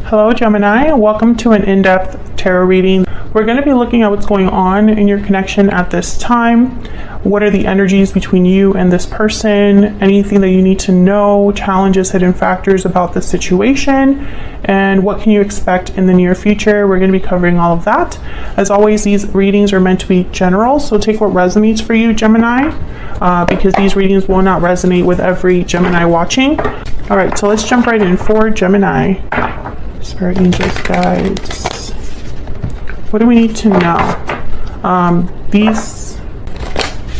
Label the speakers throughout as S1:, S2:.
S1: Hello Gemini, welcome to an in-depth tarot reading. We're going to be looking at what's going on in your connection at this time. What are the energies between you and this person? Anything that you need to know, challenges, hidden factors about the situation, and what can you expect in the near future? We're going to be covering all of that. As always, these readings are meant to be general, so take what resonates for you, Gemini, because these readings will not resonate with every Gemini watching. All right, so let's jump right in for Gemini. Spirit, angels, guides. What do we need to know? These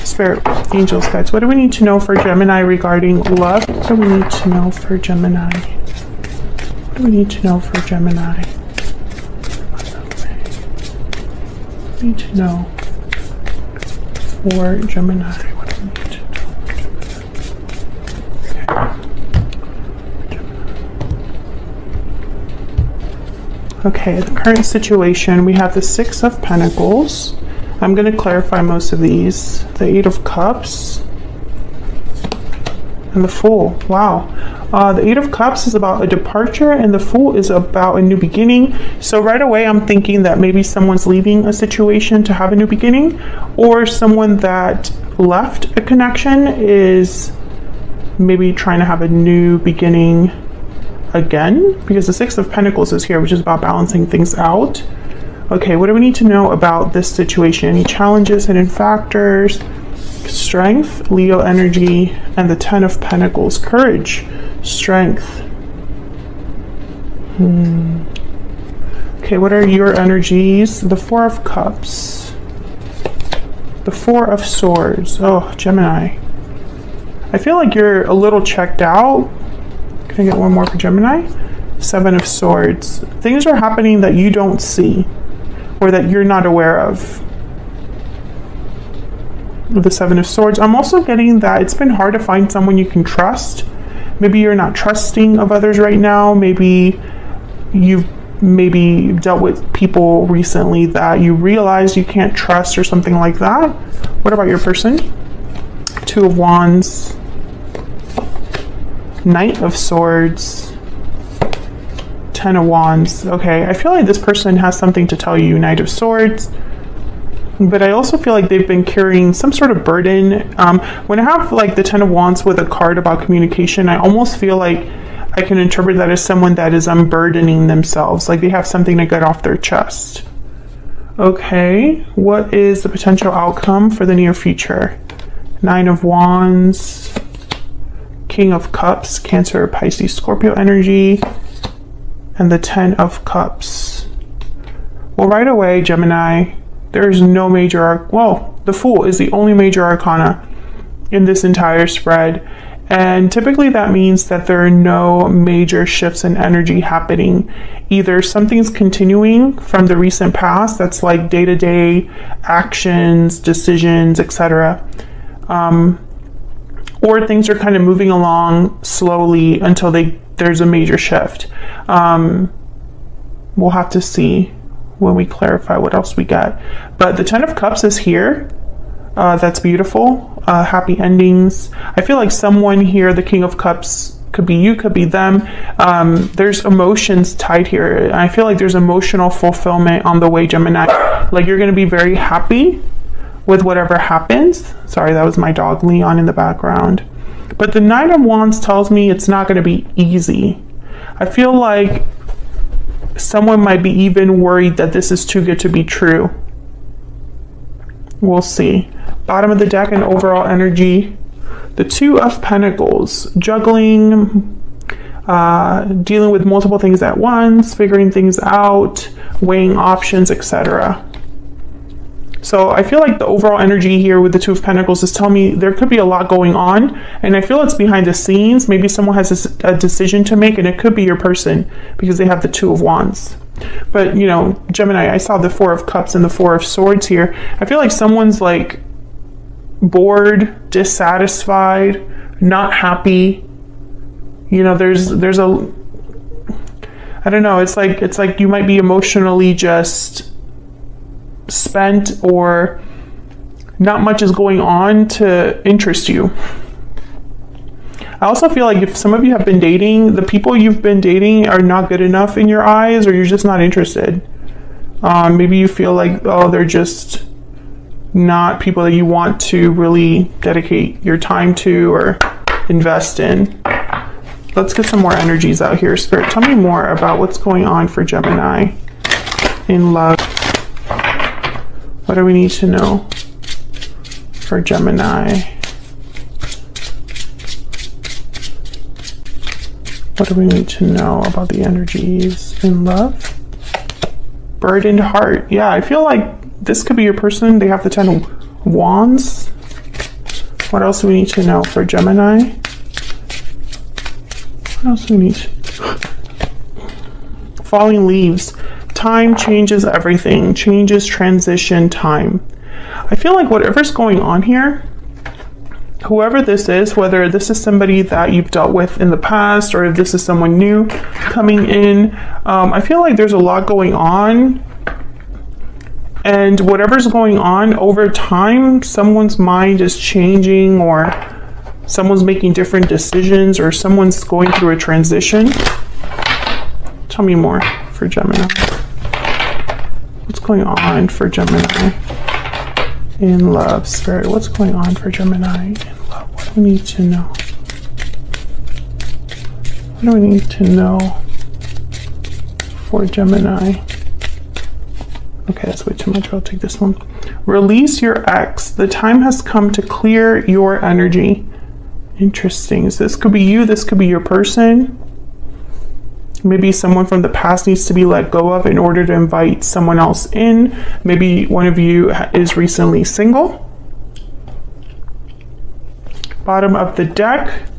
S1: spirit, angels, guides. What do we need to know for Gemini regarding love? What do we need to know for Gemini? What do we need to know for Gemini? What do we need to know for Gemini? What do we need to know? Okay, the current situation, we have the Six of Pentacles. I'm going to clarify most of these. The Eight of Cups and the Fool. Wow. The Eight of Cups is about a departure and the Fool is about a new beginning. So right away, I'm thinking that maybe someone's leaving a situation to have a new beginning, or someone that left a connection is maybe trying to have a new beginning again, because the Six of Pentacles is here, which is about balancing things out. Okay, what do we need to know about this situation? Any challenges, hidden factors, strength, Leo energy, and the Ten of Pentacles, courage, strength. Okay, what are your energies? The Four of Cups, the Four of Swords. Oh, Gemini, I feel like you're a little checked out. Can I get one more for Gemini? Seven of Swords. Things are happening that you don't see or that you're not aware of. With the Seven of Swords, I'm also getting that it's been hard to find someone you can trust. Maybe you're not trusting of others right now. Maybe you've dealt with people recently that you realize you can't trust or something like that. What about your person? Two of Wands. Knight of Swords, Ten of Wands. Okay, I feel like this person has something to tell you, Knight of Swords, but I also feel like they've been carrying some sort of burden. When I have like the Ten of Wands with a card about communication, I almost feel like I can interpret that as someone that is unburdening themselves, like they have something to get off their chest. Okay, what is the potential outcome for the near future? Nine of Wands, King of Cups, Cancer, Pisces, Scorpio energy, and the Ten of Cups. Well, right away, Gemini, there's no major well, the Fool is the only major arcana in this entire spread. And typically that means that there are no major shifts in energy happening. Either something's continuing from the recent past, that's like day-to-day actions, decisions, etc. Or things are kind of moving along slowly until there's a major shift. We'll have to see when we clarify what else we get. But the Ten of Cups is here. That's beautiful. Happy endings. I feel like someone here, the King of Cups, could be you, could be them. There's emotions tied here. I feel like there's emotional fulfillment on the way, Gemini. Like you're going to be very happy with whatever happens. Sorry, that was my dog Leon in the background. But the Nine of Wands tells me it's not going to be easy. I feel like someone might be even worried that this is too good to be true. We'll see. Bottom of the deck and overall energy. The Two of Pentacles, juggling, dealing with multiple things at once, figuring things out, weighing options, etc. So I feel like the overall energy here with the Two of Pentacles is telling me there could be a lot going on, and I feel it's behind the scenes. Maybe someone has a decision to make, and it could be your person because they have the Two of Wands. But, you know, Gemini, I saw the Four of Cups and the Four of Swords here. I feel like someone's like bored, dissatisfied, not happy. You know, there's a, I don't know, it's like you might be emotionally just spent, or not much is going on to interest you. I also feel like if some of you have been dating, the people you've been dating are not good enough in your eyes, or you're just not interested. Maybe you feel like, oh, they're just not people that you want to really dedicate your time to or invest in. Let's get some more energies out here. Spirit, tell me more about what's going on for Gemini in love. What do we need to know for Gemini? What do we need to know about the energies in love? Burdened heart. Yeah, I feel like this could be your person. They have the 10 of Wands. What else do we need to know for Gemini? What else do we need to... Falling leaves. Time changes everything. Changes, transition, time. I feel like whatever's going on here, whoever this is, whether this is somebody that you've dealt with in the past or if this is someone new coming in, I feel like there's a lot going on. And whatever's going on over time, someone's mind is changing, or someone's making different decisions, or someone's going through a transition. Tell me more for Gemini. What's going on for Gemini in love? Spirit, what's going on for Gemini in love? What do we need to know? What do we need to know for Gemini? Okay, that's way too much. I'll take this one. Release your ex. The time has come to clear your energy. Interesting. So this could be you. This could be your person. Maybe someone from the past needs to be let go of in order to invite someone else in. Maybe one of you is recently single. Bottom of the deck.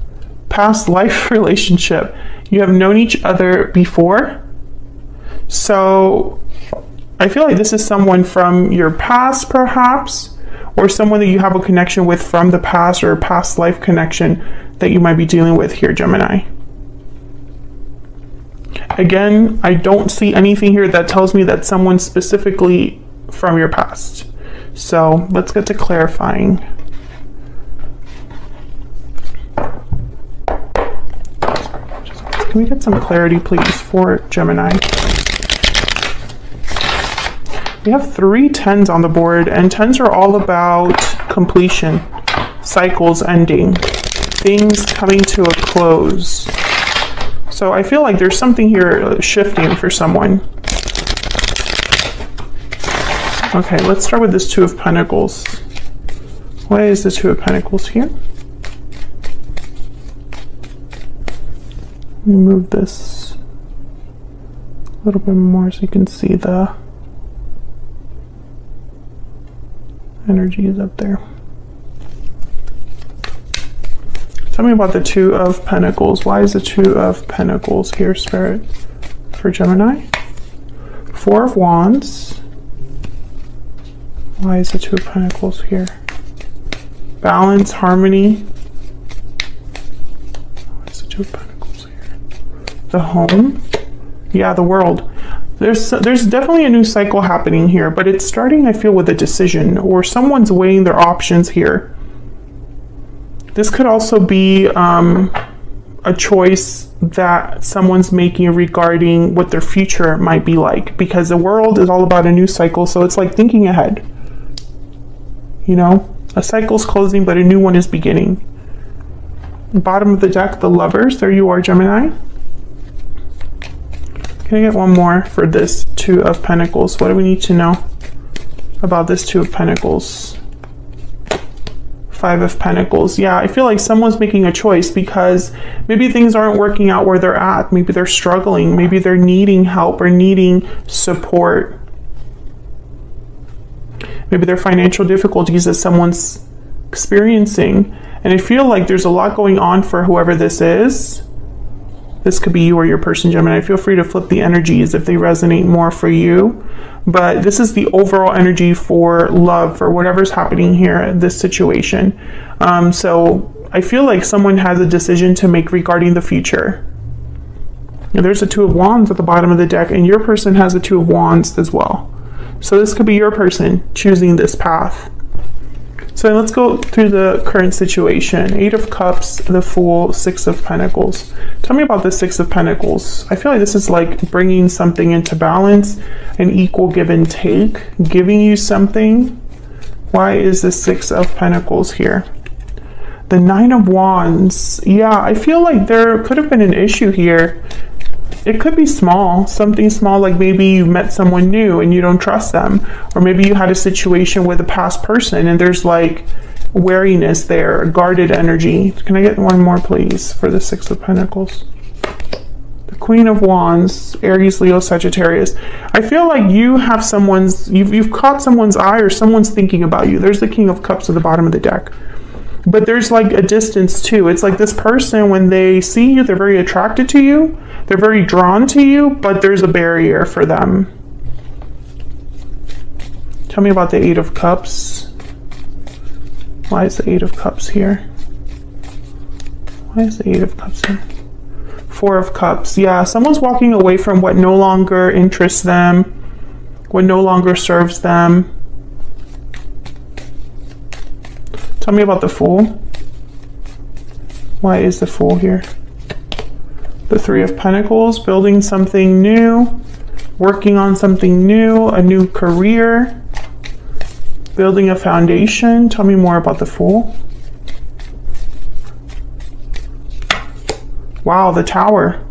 S1: Past life relationship. You have known each other before. So I feel like this is someone from your past, perhaps, or someone that you have a connection with from the past, or a past life connection that you might be dealing with here, Gemini. Again, I don't see anything here that tells me that someone specifically from your past. So let's get to clarifying. Can we get some clarity, please, for Gemini? We have 3 10s on the board, and 10s are all about completion, cycles ending, things coming to a close. So I feel like there's something here shifting for someone. Okay, let's start with this 2 of Pentacles. Why is the 2 of Pentacles here? Let me move this a little bit more so you can see the energy is up there. Tell me about the 2 of Pentacles. Why is the 2 of Pentacles here, Spirit, for Gemini? 4 of Wands. Why is the 2 of Pentacles here? Balance, harmony. Why is the 2 of Pentacles here? The home. Yeah, the world. There's definitely a new cycle happening here, but it's starting, I feel, with a decision, or someone's weighing their options here. This could also be a choice that someone's making regarding what their future might be like, because the world is all about a new cycle, so it's like thinking ahead. You know, a cycle's closing, but a new one is beginning. Bottom of the deck, the Lovers. There you are, Gemini. Can I get one more for this 2 of Pentacles? What do we need to know about this 2 of Pentacles? 5 of Pentacles. Yeah, I feel like someone's making a choice because maybe things aren't working out where they're at. Maybe they're struggling. Maybe they're needing help or needing support. Maybe there are financial difficulties that someone's experiencing. And I feel like there's a lot going on for whoever this is. This could be you or your person, Gemini. Feel free to flip the energies if they resonate more for you. But this is the overall energy for love, for whatever's happening here in this situation. So I feel like someone has a decision to make regarding the future. And there's a 2 of Wands at the bottom of the deck, and your person has a 2 of Wands as well. So this could be your person choosing this path. So let's go through the current situation. 8 of Cups, the Fool, 6 of Pentacles. Tell me about the 6 of Pentacles. I feel like this is like bringing something into balance, an equal give and take, giving you something. Why is the 6 of Pentacles here? The 9 of Wands. Yeah, I feel like there could have been an issue here. It could be small, something small, like maybe you met someone new and you don't trust them, or maybe you had a situation with a past person and there's like wariness there, guarded energy. Can I get one more, please, for the 6 of Pentacles? The Queen of Wands, Aries, Leo, Sagittarius. I feel like you have you've caught someone's eye, or someone's thinking about you. There's the King of Cups at the bottom of the deck. But there's like a distance too. It's like this person, when they see you, they're very attracted to you. They're very drawn to you, but there's a barrier for them. Tell me about the 8 of Cups. Why is the 8 of Cups here? Why is the 8 of Cups here? 4 of Cups. Yeah, someone's walking away from what no longer interests them, what no longer serves them. Tell me about the Fool. Why is the Fool here? The 3 of Pentacles, building something new, working on something new, a new career, building a foundation. Tell me more about the Fool. Wow, the Tower.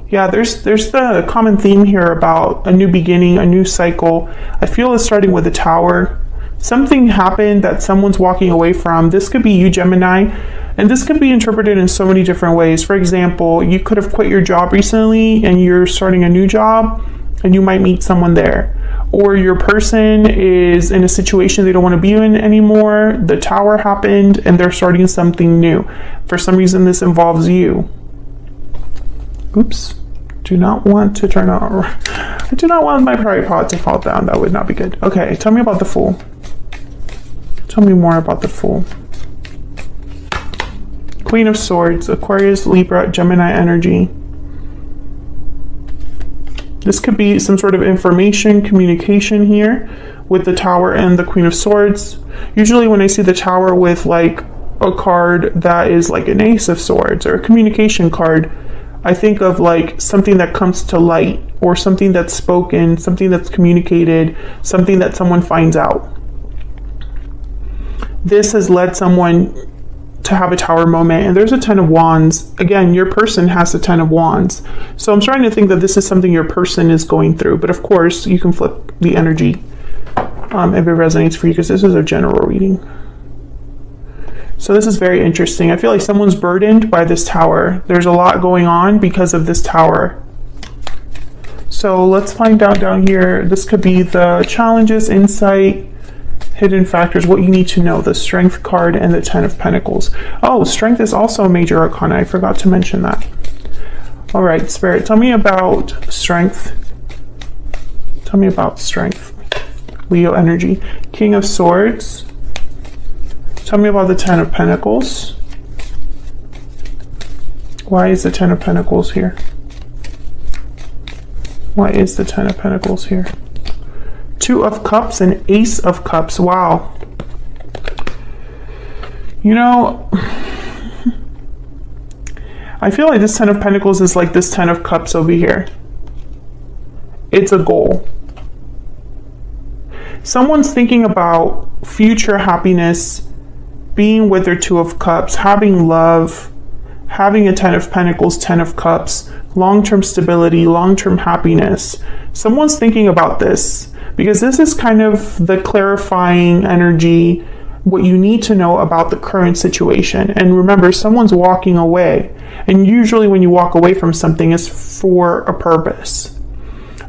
S1: Yeah, there's the common theme here about a new beginning, a new cycle. I feel it's starting with the Tower. Something happened that someone's walking away from. This could be you, Gemini, and this could be interpreted in so many different ways. For example, you could have quit your job recently and you're starting a new job, and you might meet someone there. Or your person is in a situation they don't want to be in anymore. The Tower happened and they're starting something new. For some reason, this involves you. Oops. Do not want to turn out. I do not want my tripod to fall down. That would not be good. Okay, tell me about the Fool. Tell me more about the Fool. Queen of Swords, Aquarius, Libra, Gemini energy. This could be some sort of information, communication here with the Tower and the Queen of Swords. Usually when I see the Tower with like a card that is like an Ace of Swords or a communication card, I think of like something that comes to light, or something that's spoken, something that's communicated, something that someone finds out. This has led someone to have a Tower moment, and there's a 10 of Wands. Again, your person has a 10 of Wands. So I'm starting to think that this is something your person is going through, but of course you can flip the energy if it resonates for you, because this is a general reading. So this is very interesting. I feel like someone's burdened by this Tower. There's a lot going on because of this Tower. So let's find out down here. This could be the challenges, insight, hidden factors, what you need to know, the Strength card and the 10 of Pentacles. Oh, Strength is also a major arcana. I forgot to mention that. All right, Spirit, tell me about Strength. Tell me about Strength. Leo energy. King of Swords. Tell me about the 10 of Pentacles. Why is the 10 of Pentacles here? Why is the 10 of Pentacles here? 2 of Cups and Ace of Cups. Wow. You know, I feel like this 10 of Pentacles is like this 10 of Cups over here. It's a goal. Someone's thinking about future happiness, being with their 2 of Cups, having love, having a 10 of Pentacles, 10 of Cups, long-term stability, long-term happiness. Someone's thinking about this, because this is kind of the clarifying energy, what you need to know about the current situation. And remember, someone's walking away. And usually when you walk away from something, it's for a purpose.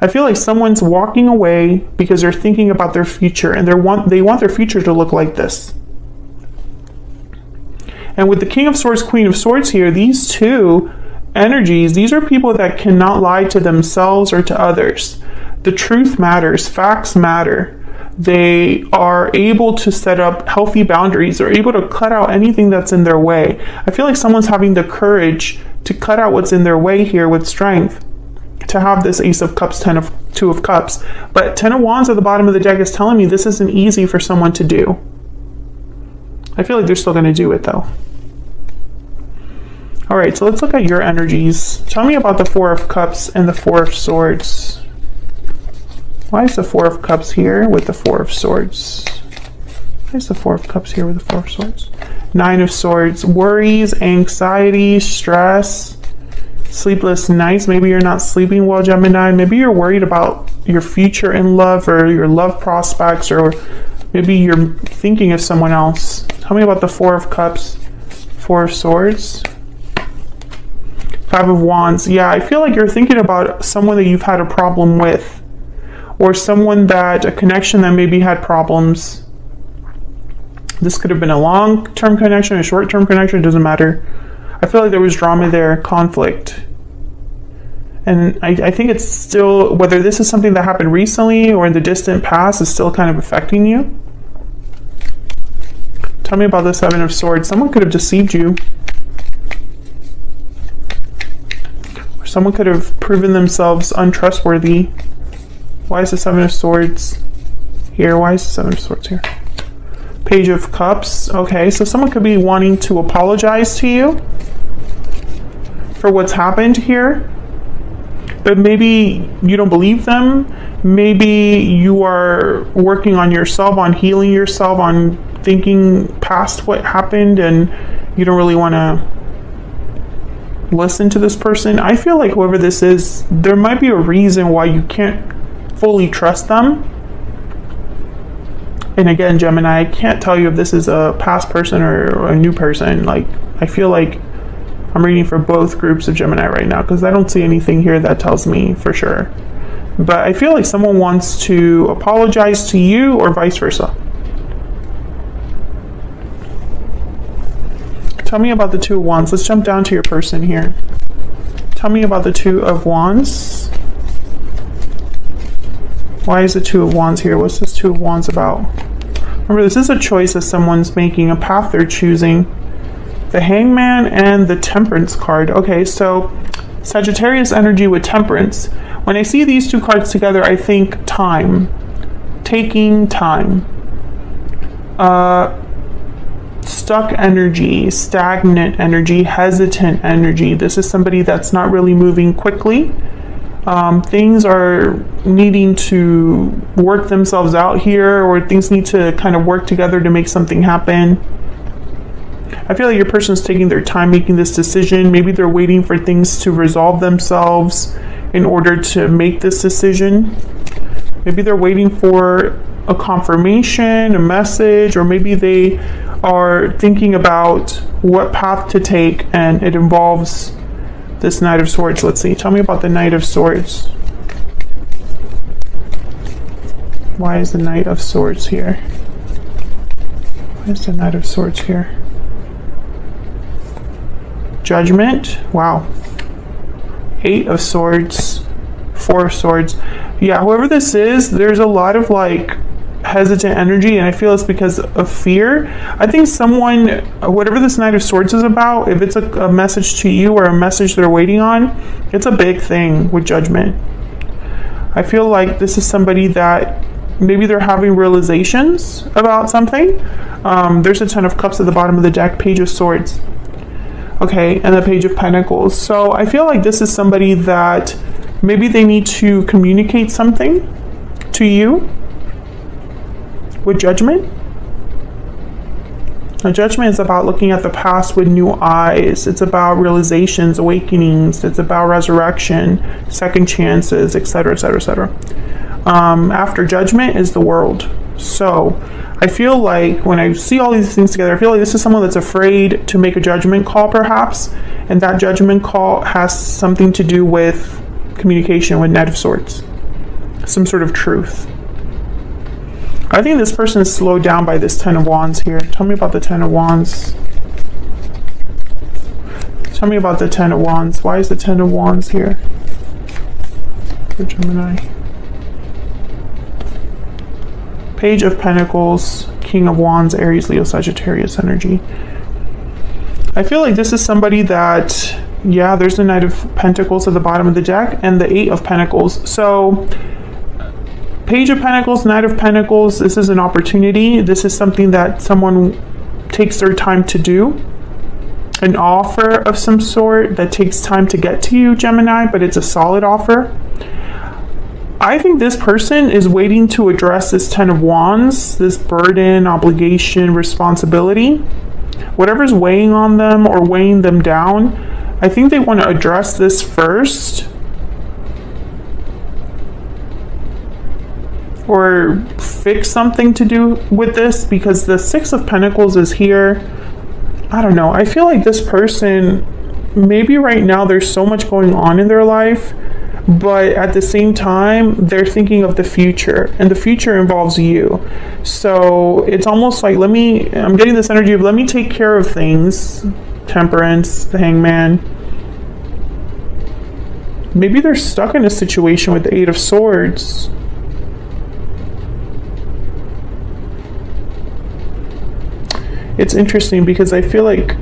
S1: I feel like someone's walking away because they're thinking about their future, and they want their future to look like this. And with the King of Swords, Queen of Swords here, these two energies, these are people that cannot lie to themselves or to others. The truth matters, facts matter. They are able to set up healthy boundaries. They're able to cut out anything that's in their way. I feel like someone's having the courage to cut out what's in their way here with Strength. to have this Ace of Cups, Two of Cups. But Ten of Wands at the bottom of the deck is telling me this isn't easy for someone to do. I feel like they're still going to do it though. All right, so let's look at your energies. Tell me about the Four of Cups and the Four of Swords. Why is the Four of Cups here with the Four of Swords? Why is the Four of Cups here with the Four of Swords? Nine of Swords. Worries, anxiety, stress, sleepless nights. Maybe you're not sleeping well, Gemini. Maybe you're worried about your future in love or your love prospects, or maybe you're thinking of someone else. Tell me about the Four of Cups, Four of Swords. Five of Wands. Yeah, I feel like you're thinking about someone that you've had a problem with, or someone that, a connection that maybe had problems. This could have been a long-term connection, a short-term connection, it doesn't matter. I feel like there was drama there, conflict. And I think it's still, whether this is something that happened recently or in the distant past, is still kind of affecting you. Tell me about the Seven of Swords. Someone could have deceived you. Someone could have proven themselves untrustworthy. Why is the Seven of Swords here? Why is the Seven of Swords here? Page of Cups. Okay, so someone could be wanting to apologize to you for what's happened here. But maybe you don't believe them. Maybe you are working on yourself, on healing yourself, on thinking past what happened, and you don't really want to listen to this person. I feel like whoever this is, there might be a reason why you can't fully trust them. And again, Gemini, I can't tell you if this is a past person or a new person. Like, I feel like I'm reading for both groups of Gemini right now, because I don't see anything here that tells me for sure. But I feel like someone wants to apologize to you, or vice versa. Tell me about the Two of Wands. Let's jump down to your person here. Tell me about the Two of Wands. Why is the Two of Wands here? What's this Two of Wands about? Remember, this is a choice that someone's making, a path they're choosing. The Hangman and the Temperance card. Okay, so Sagittarius energy with Temperance. When I see these two cards together, I think time. Taking time. Stuck energy, stagnant energy, hesitant energy. This is somebody that's not really moving quickly. Things are needing to work themselves out here, or things need to kind of work together to make something happen. I feel like your person's taking their time making this decision. Maybe they're waiting for things to resolve themselves in order to make this decision. Maybe they're waiting for a confirmation, a message, or maybe they are thinking about what path to take, and it involves this Knight of Swords. Let's see. Tell me about the Knight of Swords. Why is the Knight of Swords here? Why is the Knight of Swords here? Judgment. Wow. Eight of Swords. Four of Swords. Yeah, whoever this is, there's a lot of like hesitant energy, and I feel it's because of fear. I think someone, whatever this Knight of Swords is about, if it's a message to you or a message they're waiting on, it's a big thing with Judgment. I feel like this is somebody that maybe they're having realizations about something. There's a Ten of Cups at the bottom of the deck, Page of Swords. Okay, and the Page of Pentacles. So I feel like this is somebody that maybe they need to communicate something to you with Judgment. Now, Judgment is about looking at the past with new eyes. It's about realizations, awakenings. It's about resurrection, second chances, etc., etc., etc. After Judgment is the World. So I feel like when I see all these things together, I feel like this is someone that's afraid to make a judgment call, perhaps, and that judgment call has something to do with communication with Knight of Swords, some sort of truth. I think this person is slowed down by this Ten of Wands here. Tell me about the Ten of Wands. Tell me about the Ten of Wands. Why is the Ten of Wands here for Gemini? Page of Pentacles, King of Wands, Aries, Leo, Sagittarius energy. I feel like this is somebody that Yeah, there's the Knight of Pentacles at the bottom of the deck and the Eight of Pentacles. So Page of Pentacles, Knight of Pentacles, this is an opportunity. This is something that someone takes their time to do. An offer of some sort that takes time to get to you, Gemini, but it's a solid offer. I think this person is waiting to address this Ten of Wands, this burden, obligation, responsibility. Whatever's weighing on them or weighing them down, I think they want to address this first. Or fix something to do with this, because the Six of Pentacles is here. I don't know. I feel like this person, maybe right now there's so much going on in their life, but at the same time, they're thinking of the future, and the future involves you. So it's almost like, I'm getting this energy of let me take care of things. Temperance, the Hangman. Maybe they're stuck in a situation with the Eight of Swords. It's interesting because I feel like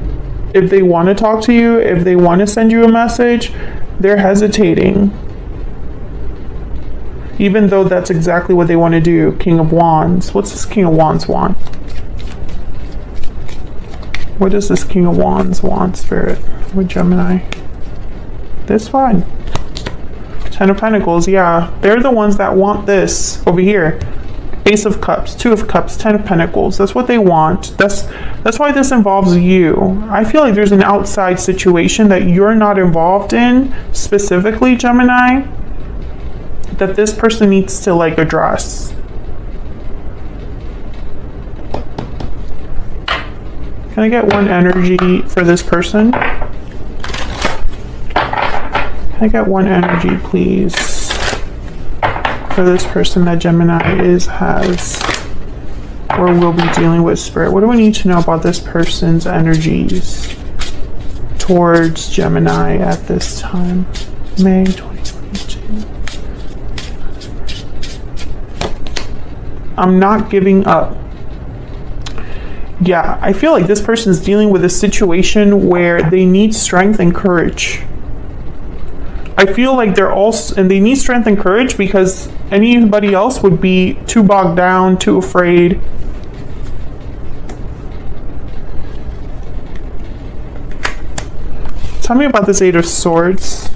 S1: if they want to talk to you, if they want to send you a message, they're hesitating. Even though that's exactly what they want to do. King of Wands. What's this King of Wands want? What does this King of Wands want, Spirit? With Gemini? This one. Ten of Pentacles, yeah. They're the ones that want this over here. Ace of Cups, Two of Cups, Ten of Pentacles. That's what they want. That's why this involves you. I feel like there's an outside situation that you're not involved in, specifically, Gemini, that this person needs to like address. Can I get one energy for this person? Can I get one energy, please, for this person that Gemini has or will be dealing with, Spirit? What do we need to know about this person's energies towards Gemini at this time? May 2022. I'm not giving up. Yeah, I feel like this person is dealing with a situation where they need strength and courage. I feel like they're also, and they need strength and courage because anybody else would be too bogged down, too afraid. Tell me about this Eight of Swords.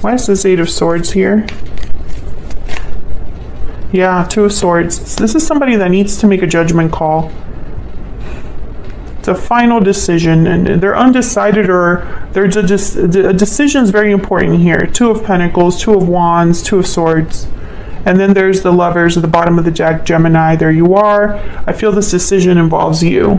S1: Why is this Eight of Swords here? Yeah, Two of Swords. So this is somebody that needs to make a judgment call. It's a final decision, and they're undecided, or there's a decision is very important here. Two of Pentacles, Two of Wands, Two of Swords. And then there's the Lovers at the bottom of the deck, Gemini. There you are. I feel this decision involves you.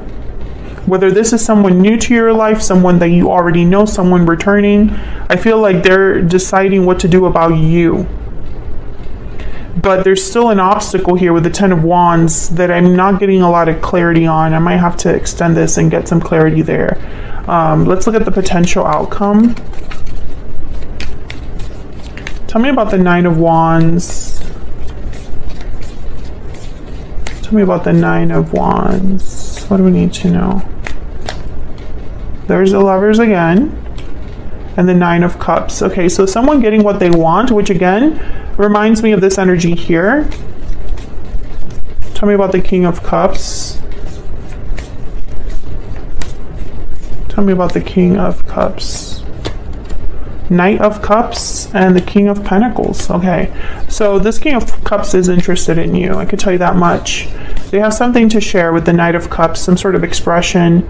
S1: Whether this is someone new to your life, someone that you already know, someone returning, I feel like they're deciding what to do about you. But there's still an obstacle here with the Ten of Wands that I'm not getting a lot of clarity on. I might have to extend this and get some clarity there. Let's look at the potential outcome. Tell me about the Nine of Wands. Tell me about the Nine of Wands. What do we need to know? There's the Lovers again. And the Nine of Cups. Okay, so someone getting what they want, which again reminds me of this energy here. Tell me about the King of Cups. Tell me about the King of Cups. Knight of Cups and the King of Pentacles. Okay, so this King of Cups is interested in you. I could tell you that much. They have something to share with the Knight of Cups, some sort of expression.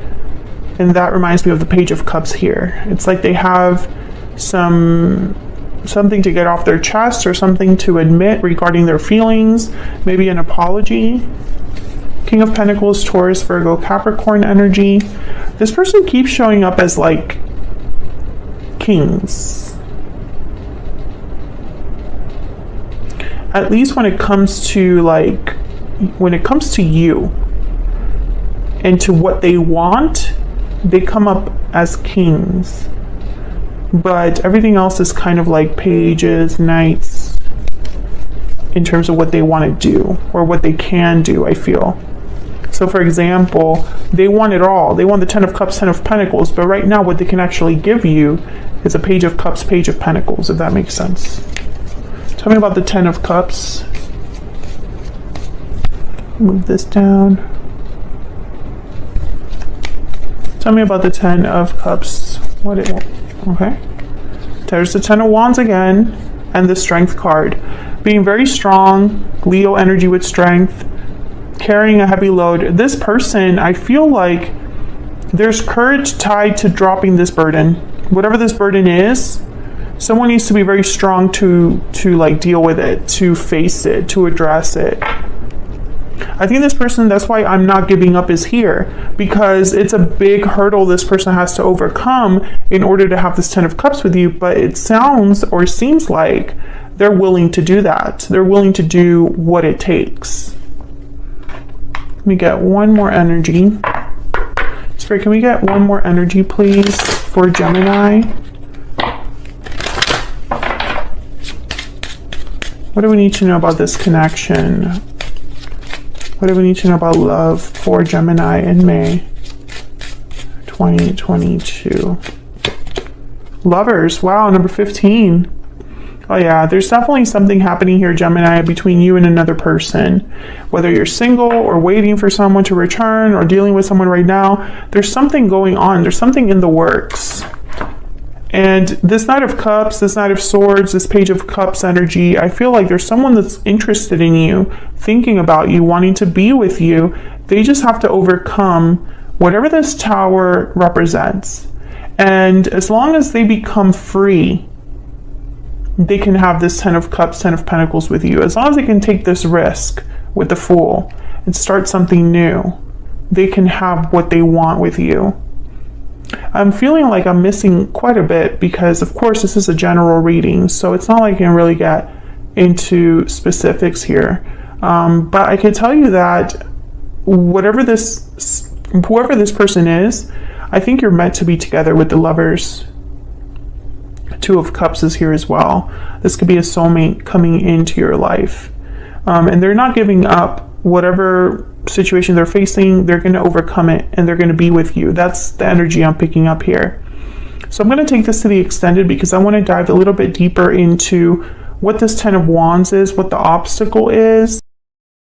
S1: And that reminds me of the Page of Cups here. It's like they have something to get off their chest or something to admit regarding their feelings, maybe an apology. King of Pentacles, Taurus, Virgo, Capricorn energy. This person keeps showing up as like kings. At least when it comes to you and to what they want, they come up as kings. But everything else is kind of like pages, knights, in terms of what they want to do or what they can do, I feel. So for example, they want it all. They want the 10 of Cups, 10 of Pentacles, but right now what they can actually give you is a Page of Cups, Page of Pentacles, if that makes sense. Tell me about the 10 of Cups. Move this down. Tell me about the 10 of Cups. Okay. There's the 10 of Wands again, and the Strength card. Being very strong, Leo energy with strength, carrying a heavy load. This person, I feel like there's courage tied to dropping this burden. Whatever this burden is, someone needs to be very strong to like deal with it, to face it, to address it. I think this person, that's why I'm not giving up, is here, because it's a big hurdle this person has to overcome in order to have this 10 of Cups with you, but it sounds or seems like they're willing to do that. They're willing to do what it takes. Let me get one more energy. Spirit, can we get one more energy, please, for Gemini? What do we need to know about this connection? What do we need to know about love for Gemini in May 2022? Lovers, wow, number 15. Oh yeah, there's definitely something happening here, Gemini, between you and another person. Whether you're single or waiting for someone to return or dealing with someone right now, there's something going on. There's something in the works. And this Knight of Cups, this Knight of Swords, this Page of Cups energy, I feel like there's someone that's interested in you, thinking about you, wanting to be with you. They just have to overcome whatever this Tower represents. And as long as they become free, they can have this 10 of Cups, 10 of Pentacles with you. As long as they can take this risk with the Fool and start something new, they can have what they want with you. I'm feeling like I'm missing quite a bit because, of course, this is a general reading, so it's not like I can really get into specifics here. But I can tell you that whoever this person is, I think you're meant to be together with the Lovers. 2 of Cups is here as well. This could be a soulmate coming into your life. And they're not giving up. Whatever situation they're facing, they're going to overcome it and they're going to be with you. That's the energy I'm picking up here. So I'm going to take this to the extended because I want to dive a little bit deeper into what this 10 of Wands is, what the obstacle is.